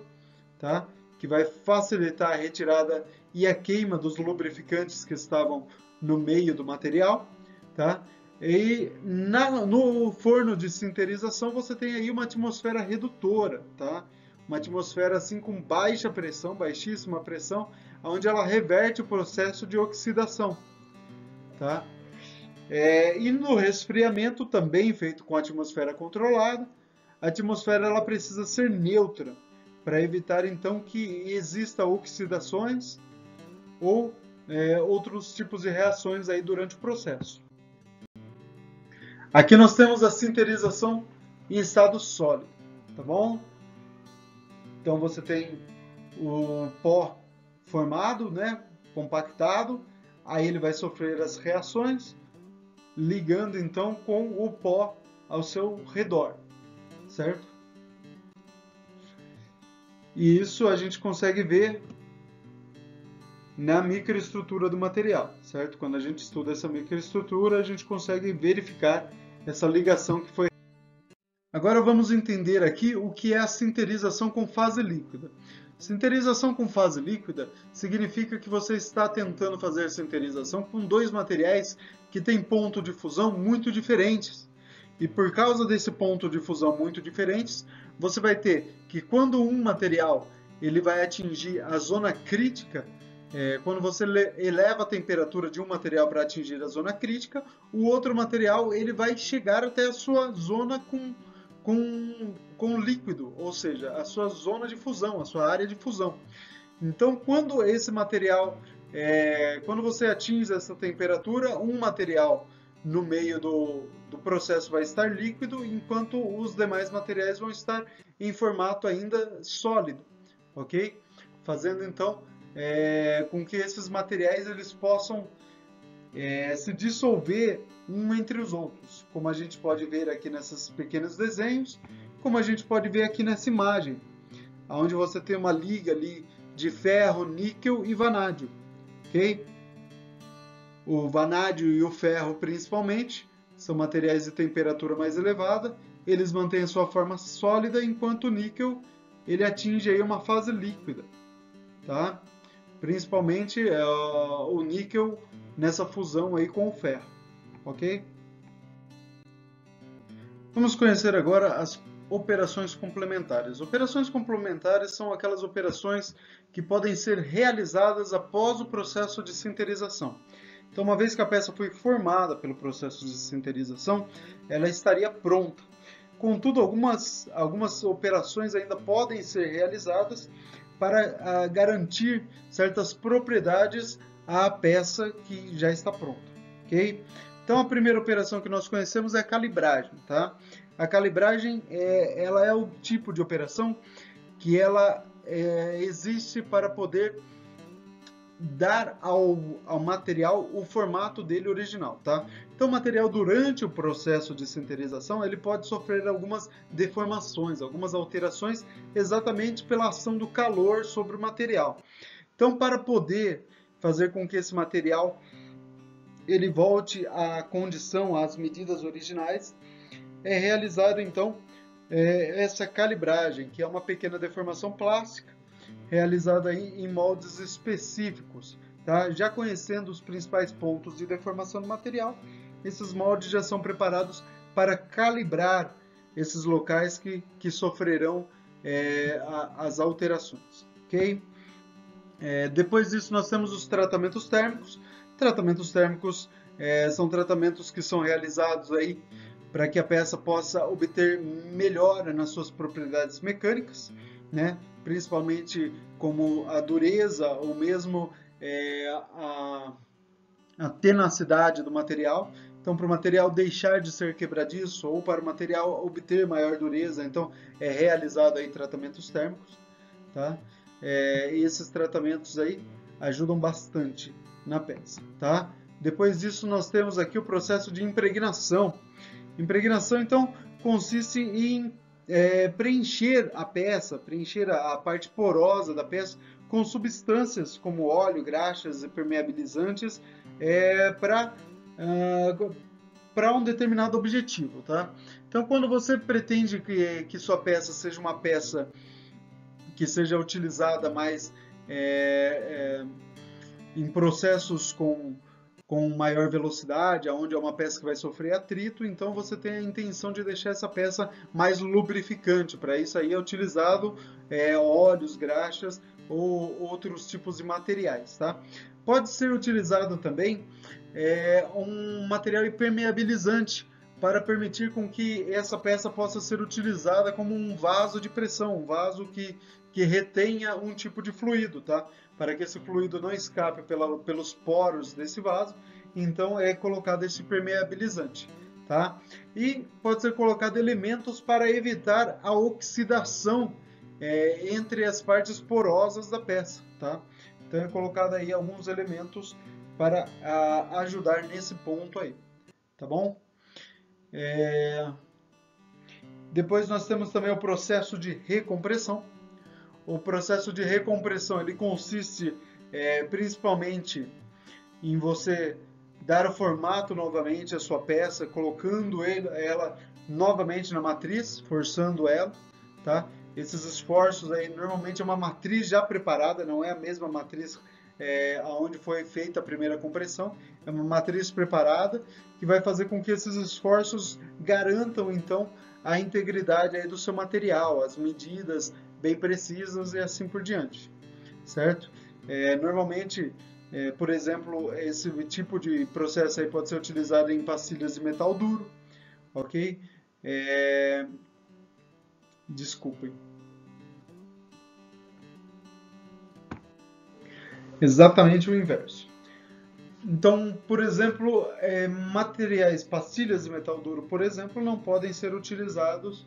tá? Que vai facilitar a retirada e a queima dos lubrificantes que estavam no meio do material, tá? E no forno de sinterização você tem aí uma atmosfera redutora, tá? Uma atmosfera assim com baixa pressão, baixíssima pressão, onde ela reverte o processo de oxidação, tá? E no resfriamento, também feito com atmosfera controlada, a atmosfera ela precisa ser neutra para evitar então que exista oxidações ou outros tipos de reações aí durante o processo. Aqui nós temos a sinterização em estado sólido, tá bom? Então você tem o pó formado, né, compactado, aí ele vai sofrer as reações, ligando então com o pó ao seu redor, certo? E isso a gente consegue ver na microestrutura do material, certo? Quando a gente estuda essa microestrutura, a gente consegue verificar essa ligação que foi. Agora vamos entender aqui o que é a sinterização com fase líquida. Sinterização com fase líquida significa que você está tentando fazer sinterização com dois materiais que têm ponto de fusão muito diferentes. E por causa desse ponto de fusão muito diferentes, você vai ter que quando um material ele vai atingir a zona crítica, quando você eleva a temperatura de um material para atingir a zona crítica, o outro material ele vai chegar até a sua zona com líquido, ou seja, a sua zona de fusão, a sua área de fusão. Então, quando esse material, quando você atinge essa temperatura, um material no meio do processo vai estar líquido, enquanto os demais materiais vão estar em formato ainda sólido, ok? Fazendo então com que esses materiais eles possam se dissolver um entre os outros, como a gente pode ver aqui nesses pequenos desenhos, como a gente pode ver aqui nessa imagem, onde você tem uma liga ali de ferro, níquel e vanádio, ok? O vanádio e o ferro, principalmente, são materiais de temperatura mais elevada, eles mantêm a sua forma sólida, enquanto o níquel ele atinge aí uma fase líquida, tá? Principalmente o níquel nessa fusão aí com o ferro, ok? Vamos conhecer agora as operações complementares. Operações complementares são aquelas operações que podem ser realizadas após o processo de sinterização. Então, uma vez que a peça foi formada pelo processo de sinterização, ela estaria pronta. Contudo, algumas operações ainda podem ser realizadas para garantir certas propriedades à peça que já está pronta, ok? Então, a primeira operação que nós conhecemos é a calibragem, tá? A calibragem ela é o tipo de operação que ela existe para poder dar ao material o formato dele original, tá? Então, o material durante o processo de sinterização ele pode sofrer algumas deformações, algumas alterações, exatamente pela ação do calor sobre o material. Então, para poder fazer com que esse material ele volte à condição, às medidas originais, é realizado então essa calibragem, que é uma pequena deformação plástica realizada em moldes específicos, tá? Já conhecendo os principais pontos de deformação do material, esses moldes já são preparados para calibrar esses locais que sofrerão as alterações, ok? Depois disso nós temos os tratamentos térmicos. Tratamentos térmicos são tratamentos que são realizados aí para que a peça possa obter melhora nas suas propriedades mecânicas, né? Principalmente como a dureza ou mesmo a tenacidade do material. Então, para o material deixar de ser quebradiço ou para o material obter maior dureza, então é realizado aí tratamentos térmicos, tá? Esses tratamentos aí ajudam bastante na peça, tá? Depois disso nós temos aqui o processo de impregnação. Impregnação, então, consiste em preencher a peça, preencher a parte porosa da peça com substâncias como óleo, graxas e permeabilizantes para um determinado objetivo, tá? Então, quando você pretende que sua peça seja uma peça que seja utilizada mais em processos com maior velocidade, onde é uma peça que vai sofrer atrito, então você tem a intenção de deixar essa peça mais lubrificante. Para isso aí é utilizado óleos, graxas ou outros tipos de materiais, tá? Pode ser utilizado também um material impermeabilizante para permitir com que essa peça possa ser utilizada como um vaso de pressão, um vaso que retenha um tipo de fluido, tá? Para que esse fluido não escape pelos poros desse vaso, então é colocado esse permeabilizante, tá? E pode ser colocado elementos para evitar a oxidação entre as partes porosas da peça, tá? Então é colocado aí alguns elementos para ajudar nesse ponto aí, tá bom? Depois nós temos também o processo de recompressão. O processo de recompressão ele consiste principalmente em você dar o formato novamente à sua peça, colocando ela novamente na matriz, forçando ela, tá? Esses esforços aí normalmente é uma matriz já preparada, não é a mesma matriz onde foi feita a primeira compressão, é uma matriz preparada que vai fazer com que esses esforços garantam então a integridade aí do seu material, as medidas bem precisas e assim por diante, certo? Normalmente, por exemplo, esse tipo de processo aí pode ser utilizado em pastilhas de metal duro, ok? Desculpem. Exatamente o inverso. Então, por exemplo, materiais, pastilhas de metal duro, por exemplo, não podem ser utilizados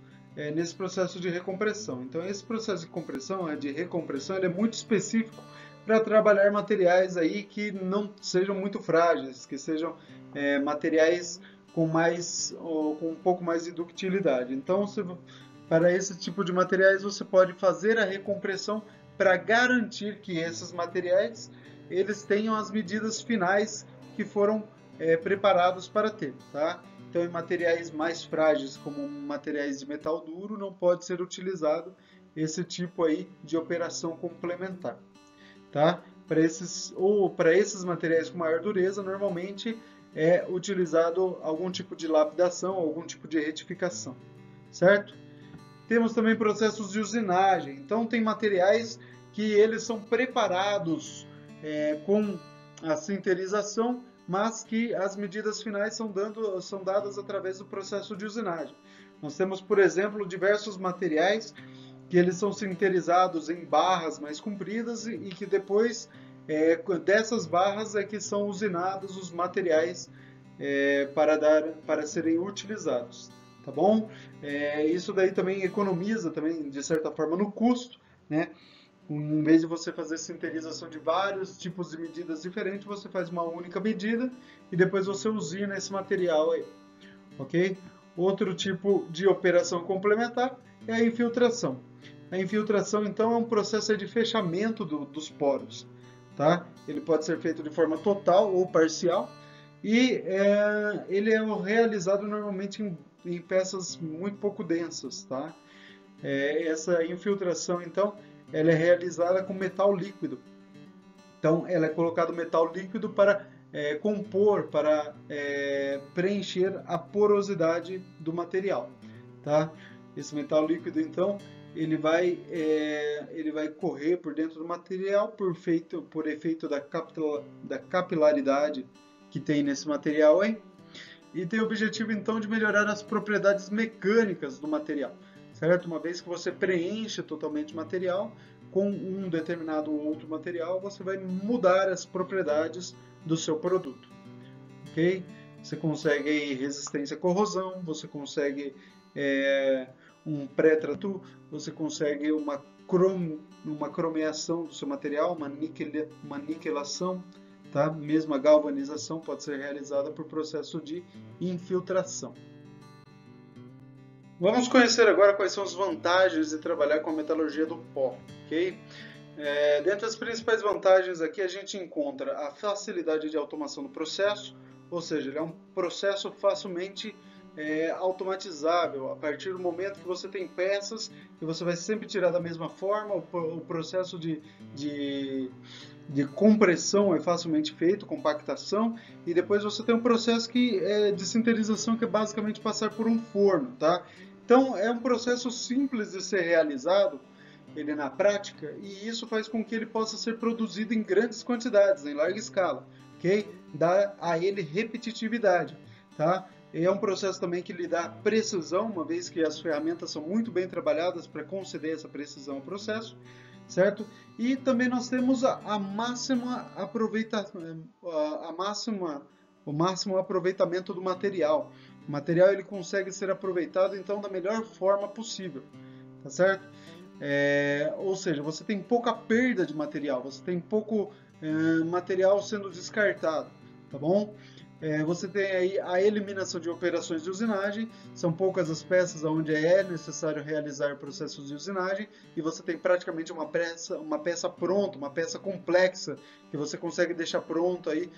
nesse processo de recompressão. Então, esse processo de compressão, de recompressão, ele é muito específico para trabalhar materiais aí que não sejam muito frágeis, que sejam materiais com um pouco mais de ductilidade. Então, para esse tipo de materiais, você pode fazer a recompressão para garantir que esses materiais eles tenham as medidas finais que foram preparados para ter, tá? Então, em materiais mais frágeis, como materiais de metal duro, não pode ser utilizado esse tipo aí de operação complementar, tá? Para esses materiais com maior dureza, normalmente é utilizado algum tipo de lapidação, algum tipo de retificação, certo? Temos também processos de usinagem. Então, tem materiais que eles são preparados com a sinterização, mas que as medidas finais são dadas através do processo de usinagem. Nós temos, por exemplo, diversos materiais que eles são sinterizados em barras mais compridas e que depois dessas barras é que são usinados os materiais para serem utilizados, tá bom? Isso daí também economiza também de certa forma no custo, né? Em vez de você fazer sinterização de vários tipos de medidas diferentes, você faz uma única medida e depois você usina esse material aí, ok? Outro tipo de operação complementar é a infiltração. A infiltração, então, é um processo de fechamento dos poros, tá? Ele pode ser feito de forma total ou parcial e ele é realizado normalmente em peças muito pouco densas, tá? Essa infiltração, então, ela é realizada com metal líquido. Então, ela é colocado metal líquido para compor, para preencher a porosidade do material, tá? Esse metal líquido, então, ele vai correr por dentro do material por efeito da capilaridade que tem nesse material aí, e tem o objetivo, então, de melhorar as propriedades mecânicas do material, certo? Uma vez que você preenche totalmente o material com um determinado outro material, você vai mudar as propriedades do seu produto, ok? Você consegue resistência à corrosão, você consegue um pré-trato, você consegue uma cromeação do seu material, uma niquelação, tá? Mesmo a galvanização pode ser realizada por processo de infiltração. Vamos conhecer agora quais são as vantagens de trabalhar com a metalurgia do pó, ok? Dentre as principais vantagens aqui a gente encontra a facilidade de automação do processo, ou seja, ele é um processo facilmente automatizável. A partir do momento que você tem peças e você vai sempre tirar da mesma forma, o processo de compressão é facilmente feito, compactação, e depois você tem um processo de sinterização que é basicamente passar por um forno, tá? Então é um processo simples de ser realizado, ele na prática, e isso faz com que ele possa ser produzido em grandes quantidades, em larga escala, ok? Dá a ele repetitividade, tá? é um processo também que lhe dá precisão, uma vez que as ferramentas são muito bem trabalhadas para conceder essa precisão ao processo, certo? E também nós temos o máximo aproveitamento do material. O material ele consegue ser aproveitado então da melhor forma possível, tá certo? Ou seja, você tem pouca perda de material, você tem pouco material sendo descartado, tá bom? Você tem aí a eliminação de operações de usinagem, são poucas as peças onde é necessário realizar processos de usinagem, e você tem praticamente uma peça pronta, uma peça complexa, que você consegue deixar pronta aí,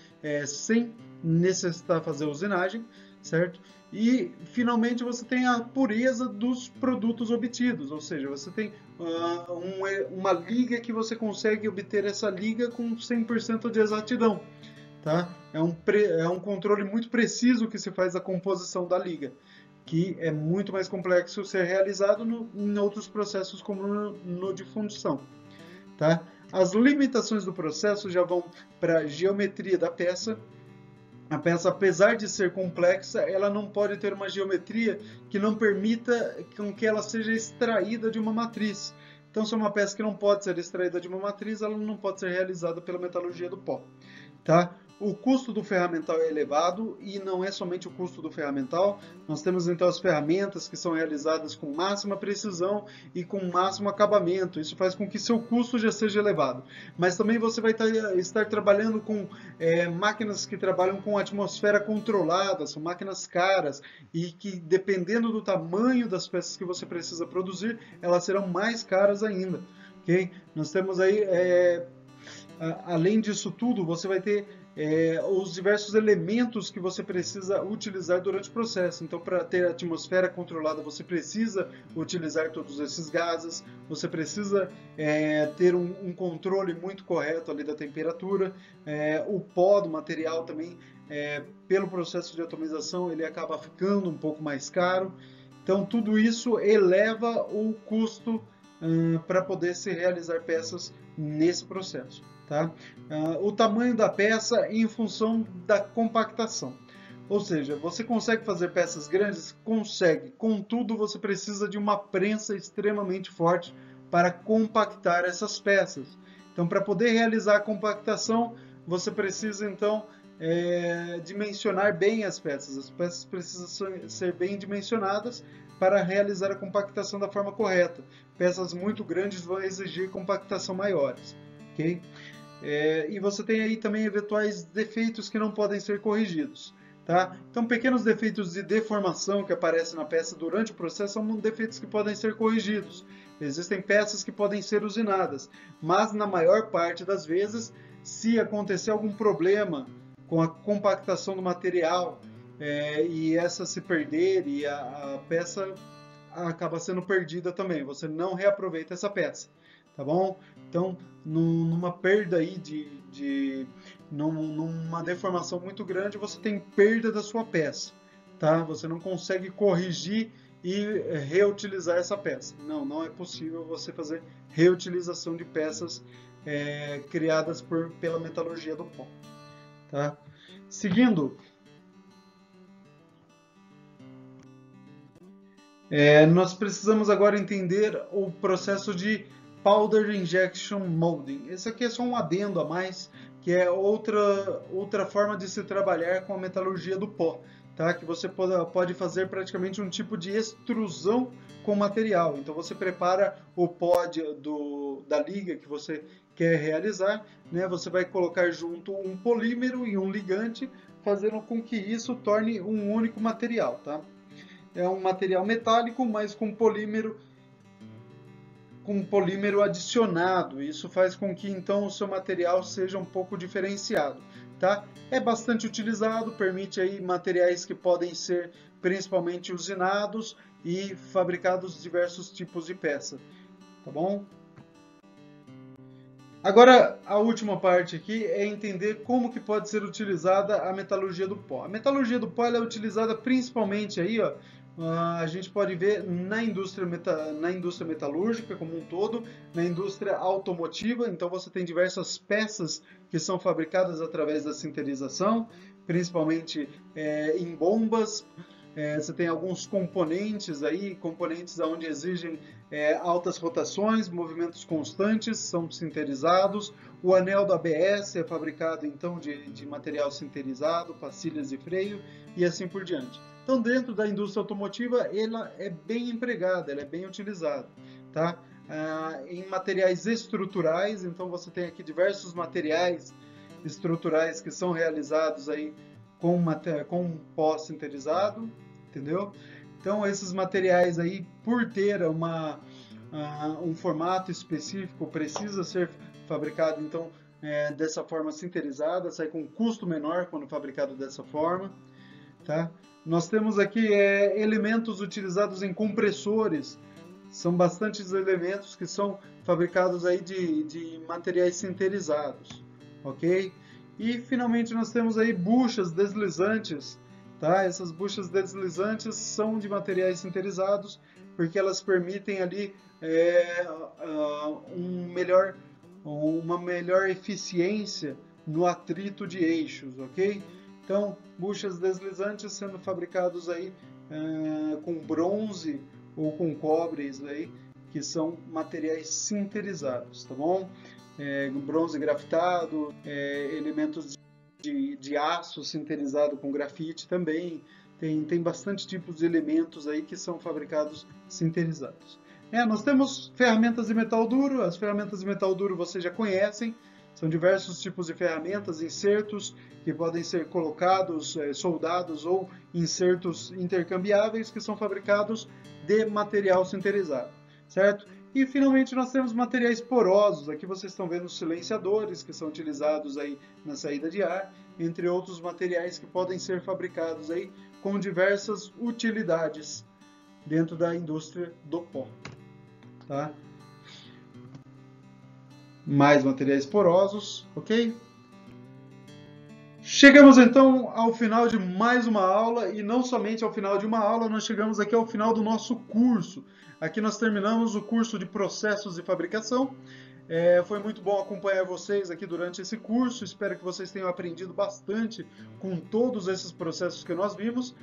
sem necessitar fazer usinagem, certo? E finalmente você tem a pureza dos produtos obtidos, ou seja, você tem uma liga que você consegue obter essa liga com 100% de exatidão. Tá? É um controle muito preciso que se faz da composição da liga, que é muito mais complexo ser realizado em outros processos como no de fundição. Tá? As limitações do processo já vão para a geometria da peça. A peça, apesar de ser complexa, ela não pode ter uma geometria que não permita com que ela seja extraída de uma matriz. Então, se é uma peça que não pode ser extraída de uma matriz, ela não pode ser realizada pela metalurgia do pó. Tá? O custo do ferramental é elevado, e não é somente o custo do ferramental. Nós temos então as ferramentas que são realizadas com máxima precisão e com máximo acabamento. Isso faz com que seu custo já seja elevado. Mas também você vai estar trabalhando com máquinas que trabalham com atmosfera controlada, são máquinas caras, e que, dependendo do tamanho das peças que você precisa produzir, elas serão mais caras ainda. Okay? Nós temos aí além disso tudo, você vai ter os diversos elementos que você precisa utilizar durante o processo. Então, para ter a atmosfera controlada, você precisa utilizar todos esses gases, você precisa ter um controle muito correto ali da temperatura. O pó do material também, pelo processo de atomização, ele acaba ficando um pouco mais caro. Então, tudo isso eleva o custo para poder se realizar peças nesse processo. Tá? O tamanho da peça em função da compactação. Ou seja, você consegue fazer peças grandes? Consegue. Contudo, você precisa de uma prensa extremamente forte para compactar essas peças. Então, para poder realizar a compactação, você precisa então dimensionar bem as peças. As peças precisam ser bem dimensionadas para realizar a compactação da forma correta. Peças muito grandes vão exigir compactação maiores. Okay? E você tem aí também eventuais defeitos que não podem ser corrigidos. Tá? Então, pequenos defeitos de deformação que aparecem na peça durante o processo são defeitos que podem ser corrigidos. Existem peças que podem ser usinadas, mas na maior parte das vezes, se acontecer algum problema com a compactação do material e essa se perder e a peça acaba sendo perdida também, você não reaproveita essa peça. Tá bom? Então, numa perda aí numa deformação muito grande, você tem perda da sua peça, tá? Você não consegue corrigir e reutilizar essa peça. Não é possível você fazer reutilização de peças criadas pela metalurgia do pó, tá? Seguindo, nós precisamos agora entender o processo de Powder Injection Molding. Esse aqui é só um adendo a mais, que é outra forma de se trabalhar com a metalurgia do pó, tá? Que você pode fazer praticamente um tipo de extrusão com o material. Então você prepara o pó da liga que você quer realizar, né? Você vai colocar junto um polímero e um ligante, fazendo com que isso torne um único material, tá? É um material metálico, mas com polímero adicionado. Isso faz com que então o seu material seja um pouco diferenciado, tá? É bastante utilizado, permite aí materiais que podem ser principalmente usinados e fabricados diversos tipos de peça, tá bom? Agora, a última parte aqui é entender como que pode ser utilizada a metalurgia do pó. A metalurgia do pó ela é utilizada principalmente aí, ó, a gente pode ver na indústria metalúrgica como um todo, na indústria automotiva. Então você tem diversas peças que são fabricadas através da sinterização, principalmente em bombas. Você tem alguns componentes aí, componentes onde exigem altas rotações, movimentos constantes, são sinterizados. O anel do ABS é fabricado então de material sinterizado, pastilhas de freio e assim por diante. Então, dentro da indústria automotiva, ela é bem empregada, ela é bem utilizada, tá? Em materiais estruturais, então você tem aqui diversos materiais estruturais que são realizados aí com pó sinterizado, entendeu? Então, esses materiais aí, por ter um formato específico, precisa ser fabricado, então, dessa forma sinterizada, sai com um custo menor quando fabricado dessa forma, tá? Nós temos aqui elementos utilizados em compressores, são bastantes elementos que são fabricados aí de materiais sinterizados, ok? E finalmente nós temos aí buchas deslizantes, tá? Essas buchas deslizantes são de materiais sinterizados porque elas permitem ali uma melhor eficiência no atrito de eixos, ok? Então, buchas deslizantes sendo fabricados aí com bronze ou com cobres aí, que são materiais sinterizados, tá bom? Bronze grafitado, elementos de aço sinterizado com grafite também. Tem bastante tipos de elementos aí que são fabricados sinterizados. Nós temos ferramentas de metal duro. As ferramentas de metal duro vocês já conhecem. São diversos tipos de ferramentas, insertos que podem ser colocados, soldados ou insertos intercambiáveis que são fabricados de material sinterizado, certo? E finalmente nós temos materiais porosos. Aqui vocês estão vendo os silenciadores que são utilizados aí na saída de ar, entre outros materiais que podem ser fabricados aí com diversas utilidades dentro da indústria do pó, tá? Mais materiais porosos, ok? Chegamos então ao final de mais uma aula, e não somente ao final de uma aula, nós chegamos aqui ao final do nosso curso. Aqui nós terminamos o curso de processos de fabricação. Foi muito bom acompanhar vocês aqui durante esse curso, espero que vocês tenham aprendido bastante com todos esses processos que nós vimos.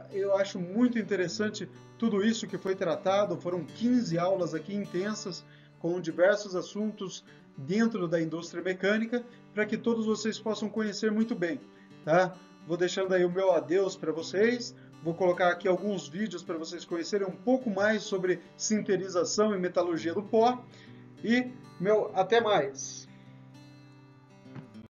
Eu acho muito interessante tudo isso que foi tratado, foram 15 aulas aqui intensas, com diversos assuntos dentro da indústria mecânica, para que todos vocês possam conhecer muito bem, tá? Vou deixando aí o meu adeus para vocês, vou colocar aqui alguns vídeos para vocês conhecerem um pouco mais sobre sinterização e metalurgia do pó, e meu até mais!